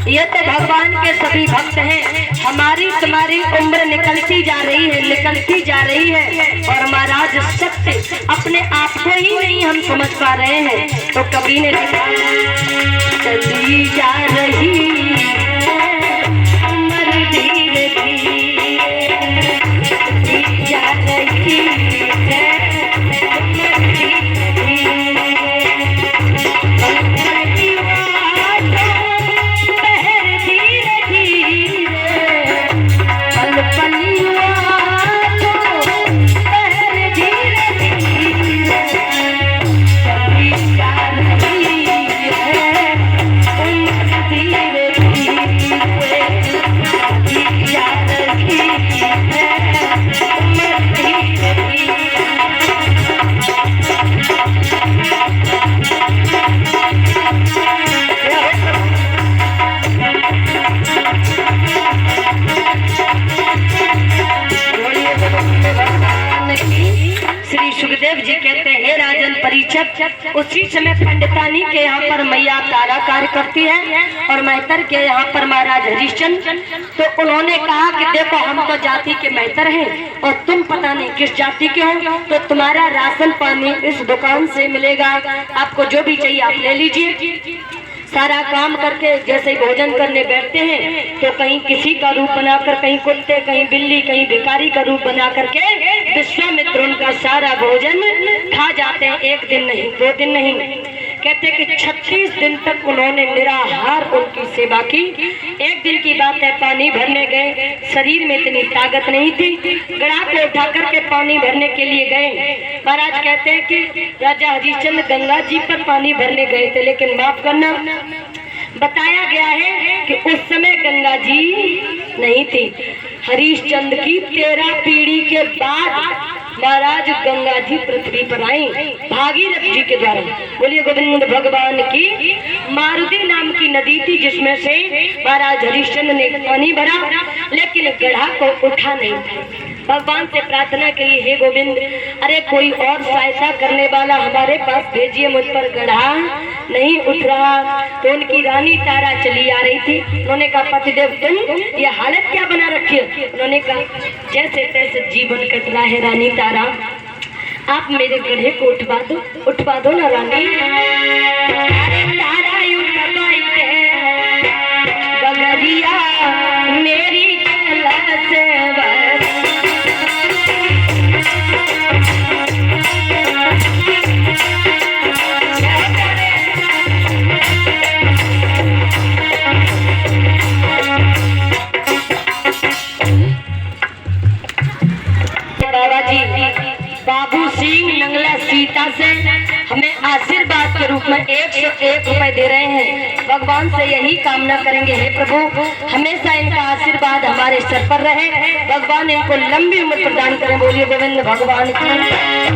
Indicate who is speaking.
Speaker 1: ये तो भगवान के सभी भक्त हैं। हमारी तुम्हारी उम्र निकलती जा रही है और महाराज सत्य अपने आप को ही नहीं हम समझ पा रहे हैं। तो कवि ने लिखा चली जा रही उम्र धीरे धीरे जा रही है। सुखदेव जी कहते हैं राजन परीक्षक, उसी समय पंडितानी के यहाँ पर मैया तारा कार्य करती है और मेहतर के यहाँ पर महाराज हरिश्चंद्र। तो उन्होंने कहा कि देखो हम तो जाति के मेहतर हैं और तुम पता नहीं किस जाति के हो, तो तुम्हारा राशन पानी इस दुकान से मिलेगा, आपको जो भी चाहिए आप ले लीजिए। सारा काम करके जैसे भोजन करने बैठते हैं तो कहीं किसी का रूप बनाकर, कहीं कुत्ते, कहीं बिल्ली, कहीं भिखारी का रूप बना करके विश्वामित्र उनका सारा भोजन खा जाते हैं। एक दिन नहीं, 2 दिन नहीं, कहते कि 36 दिन तक उन्होंने निराहार उनकी सेवा की। एक दिन की बात है, पानी भरने गए, शरीर में इतनी ताकत नहीं थी, गड़ा को उठा करके पानी भरने के लिए गए। महाराज कहते हैं कि राजा हरिश्चंद्र गंगा जी पर पानी भरने गए थे, लेकिन माफ करना बताया गया है कि उस समय गंगा जी नहीं थी। हरिश्चंद्र की 13 पीढ़ी के बाद महाराज गंगा जी पृथ्वी पर आई भागीरथ जी के द्वारा। बोलिए गोविंद भगवान की। मारुति नाम की नदी थी जिसमें से महाराज हरिश्चंद्र ने पानी भरा, लेकिन गढ़ा को उठा नहीं। भगवान से प्रार्थना करी, हे गोविंद, अरे कोई और सहायता करने वाला हमारे पास भेजिए, मुझ पर गढ़ा नहीं उठ रहा। तो उनकी रानी तारा चली आ रही थी। उन्होंने कहा पतिदेव तुम ये हालत क्या बना रखी है? उन्होंने कहा जैसे तैसे जीवन कट रहा है रानी तारा, आप मेरे गढ़े को उठवा दो ना रानी। तारा गगरिया मेरी बाबू सिंह नंगला सीता से हमें आशीर्वाद के रूप में 101 रुपए दे रहे हैं। भगवान से यही कामना करेंगे, हे प्रभु हमेशा इनका आशीर्वाद हमारे सर पर रहे, भगवान इनको लंबी उम्र प्रदान करें। बोलिए गोविंद भगवान की।